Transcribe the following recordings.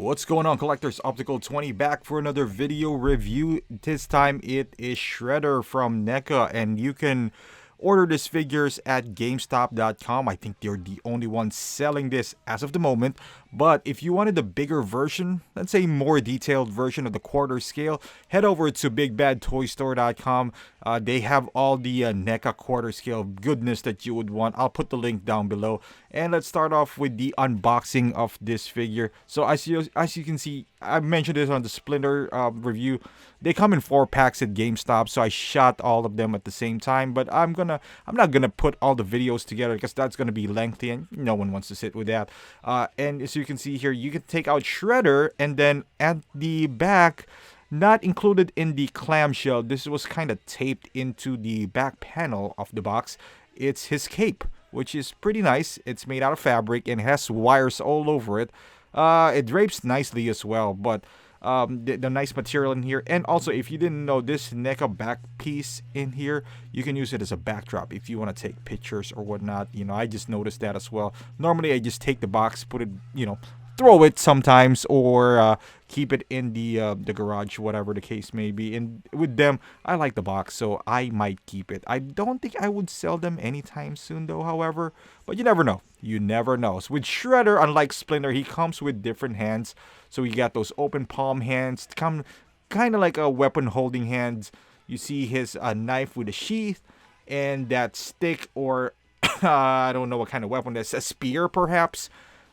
What's going on, collectors? Optical 20 back for another video review. This time it is Shredder from Neca, and you can order these figures at GameStop.com. I think they're the only ones selling this as of the moment. But if you wanted the bigger version, let's say more detailed version of the quarter scale, head over to BigBadToyStore.com. They have all the NECA quarter scale goodness that you would want. I'll put the link down below. And let's start off with the unboxing of this figure. So as you can see, I mentioned this on the Splinter review. They come in 4 packs at GameStop, so I shot all of them at the same time. But I'm not gonna put all the videos together because that's gonna be lengthy, and no one wants to sit with that. And as you can see here, you can take out Shredder, and then at the back, not included in the clamshell, this was kind of taped into the back panel of the box. It's his cape, which is pretty nice. It's made out of fabric and has wires all over it. It drapes nicely as well, but the nice material in here. And also, if you didn't know, this NECA back piece in here, you can use it as a backdrop if you want to take pictures or whatnot. You know, I just noticed that as well. Normally I just take the box, put it, you know, throw it sometimes, or keep it in the garage, whatever the case may be. And with them, I like the box, so I might keep it. I don't think I would sell them anytime soon though, however, but you never know. You never know. So with Shredder, unlike Splinter, he comes with different hands. So you got those open palm hands, come kind of like a weapon holding hands. You see his knife with a sheath, and that stick, or I don't know what kind of weapon that's, a spear perhaps.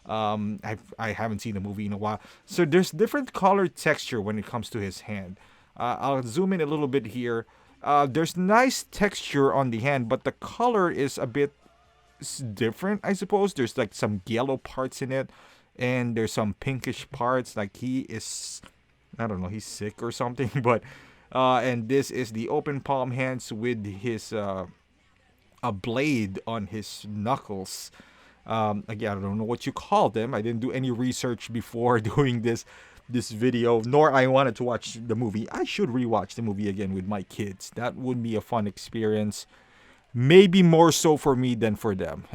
I haven't seen the movie in a while. So there's different color texture when it comes to his hand. I'll zoom in a little bit here. There's nice texture on the hand, but the color is a bit different, I suppose. There's like some yellow parts in it, and there's some pinkish parts, like he is, I don't know, he's sick or something. But and this is the open palm hands with his a blade on his knuckles. Again, I don't know what you call them. I didn't do any research before doing this video, nor I wanted to watch the movie. I should rewatch the movie again with my kids. That would be a fun experience. Maybe more so for me than for them.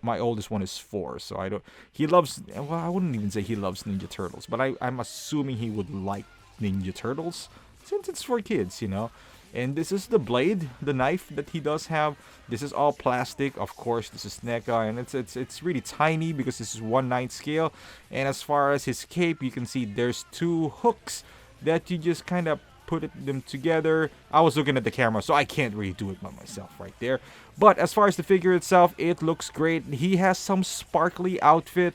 My oldest one is 4, so I don't. He loves. Well, I wouldn't even say he loves Ninja Turtles, but I'm assuming he would like Ninja Turtles since it's for kids, you know. And this is the blade, the knife that he does have. This is all plastic, of course. This is NECA, and it's really tiny because this is 1/9 scale. And as far as his cape, you can see there's 2 hooks that you just kind of put them together. I was looking at the camera, so I can't really do it by myself right there. But as far as the figure itself, it looks great. He has some sparkly outfit,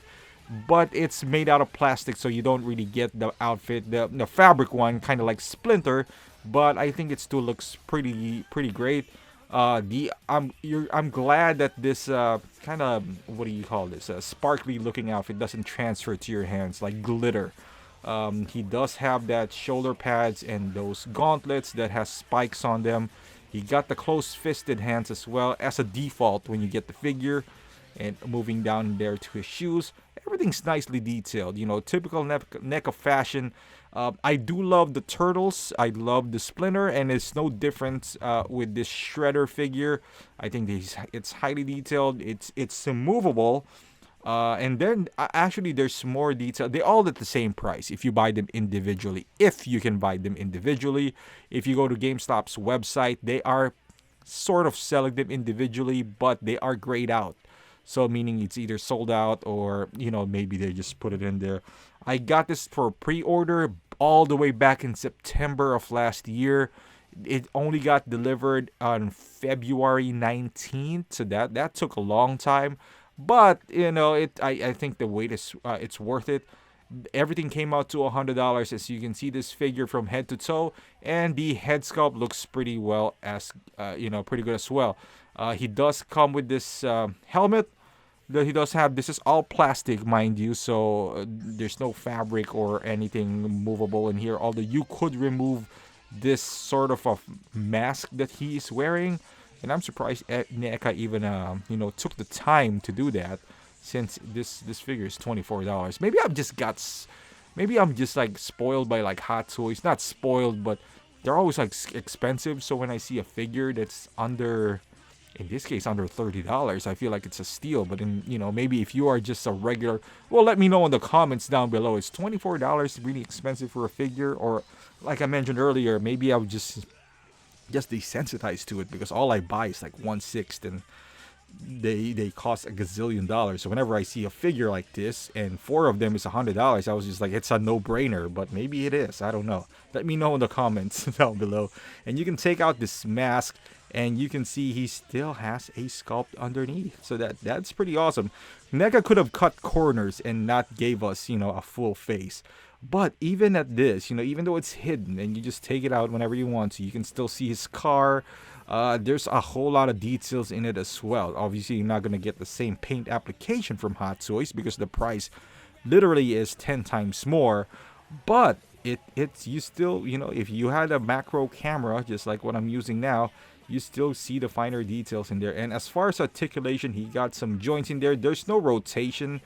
but it's made out of plastic, so you don't really get the outfit, the fabric one, kind of like Splinter. But I think it still looks pretty great. I'm glad that this kind of, what do you call this, sparkly looking outfit doesn't transfer to your hands like glitter. He does have that shoulder pads and those gauntlets that has spikes on them. He got the close-fisted hands as well as a default when you get the figure. And moving down there to his shoes, everything's nicely detailed. You know, typical NECA fashion. I do love the turtles. I love the Splinter, and it's no different with this Shredder figure. I think it's highly detailed. It's movable. And then actually there's more detail. They're all at the same price if you buy them individually. If you can buy them individually. If you go to GameStop's website, they are sort of selling them individually, but they are grayed out. So meaning it's either sold out, or, you know, maybe they just put it in there. I got this for pre-order all the way back in September of last year. It only got delivered on February 19th, so that took a long time. But, you know, I think the wait is it's worth it. Everything came out to $100, as you can see this figure from head to toe, and the head sculpt looks pretty well, as you know, pretty good as well. He does come with this helmet that he does have. This is all plastic, mind you, so there's no fabric or anything movable in here, although you could remove this sort of a mask that he's wearing. And I'm surprised NECA even you know, took the time to do that, since this figure is $24. Maybe I'm just like spoiled by like Hot Toys. Not spoiled, but they're always like expensive. So when I see a figure that's under in this case under $30. I feel like it's a steal. But in, maybe if you are just a regular, well, let me know in the comments down below. Is $24 really expensive for a figure? Or like I mentioned earlier, maybe I would just desensitized to it, because all I buy is like 1/6, and they cost a gazillion dollars. So whenever I see a figure like this and 4 of them is $100, I was just like, it's a no-brainer. But maybe it is, I don't know. Let me know in the comments down below. And you can take out this mask, and you can see he still has a sculpt underneath. So that's pretty awesome. Neca could have cut corners and not gave us, a full face. But even at this, even though it's hidden and you just take it out whenever you want to, you can still see his car. There's a whole lot of details in it as well. Obviously, you're not going to get the same paint application from Hot Toys because the price literally is 10 times more. But it's you still, if you had a macro camera, just like what I'm using now, you still see the finer details in there. And as far as articulation, he got some joints in there. There's no rotation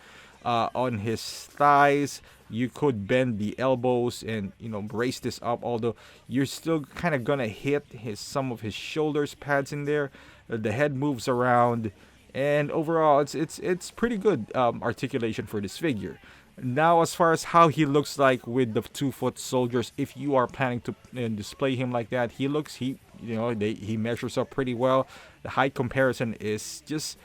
on his thighs. You could bend the elbows and brace this up, although you're still kind of gonna hit some of his shoulders pads in there. The head moves around, and overall it's pretty good articulation for this figure. Now, as far as how he looks like with the 2-foot soldiers, if you are planning to display him like that, he measures up pretty well. The height comparison is just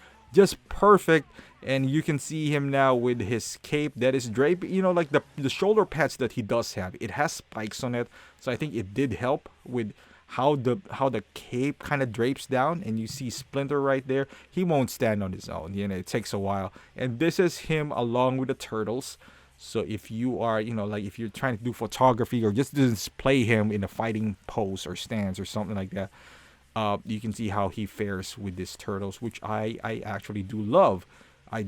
perfect. And you can see him now with his cape that is draped, like the shoulder pads that he does have. It has spikes on it, so I think it did help with how the cape kind of drapes down. And you see Splinter right there. He won't stand on his own. It takes a while. And this is him along with the turtles. So if you are, like if you're trying to do photography or just display him in a fighting pose or stance or something like that, you can see how he fares with these turtles, which I actually do love. I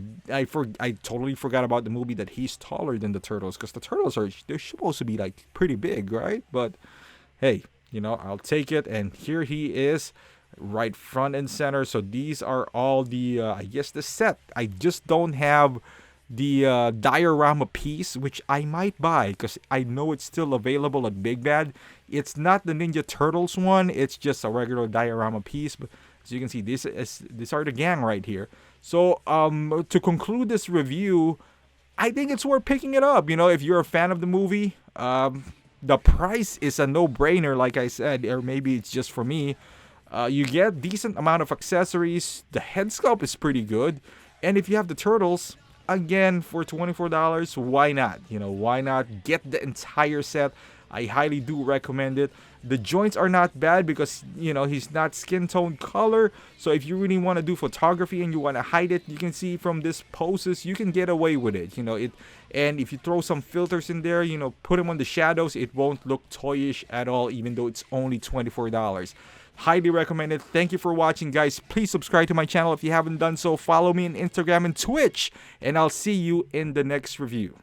totally forgot about the movie that he's taller than the turtles, because the turtles they're supposed to be like pretty big, right? But hey, I'll take it. And here he is, right front and center. So these are all the I guess the set. I just don't have the diorama piece, which I might buy because I know it's still available at Big Bad. It's not the Ninja Turtles one, it's just a regular diorama piece. But as you can see, these are the gang right here. So to conclude this review, I think it's worth picking it up. If you're a fan of the movie, the price is a no-brainer, like I said, or maybe it's just for me. You get decent amount of accessories. The head sculpt is pretty good, and if you have the turtles, again, for $24, why not? Why not get the entire set? I highly do recommend it. The joints are not bad because, he's not skin tone color. So if you really want to do photography and you want to hide it, you can see from this poses, you can get away with it. And if you throw some filters in there, put them on the shadows, it won't look toyish at all, even though it's only $24. Highly recommended. Thank you for watching, guys. Please subscribe to my channel if you haven't done so. Follow me on Instagram and Twitch, and I'll see you in the next review.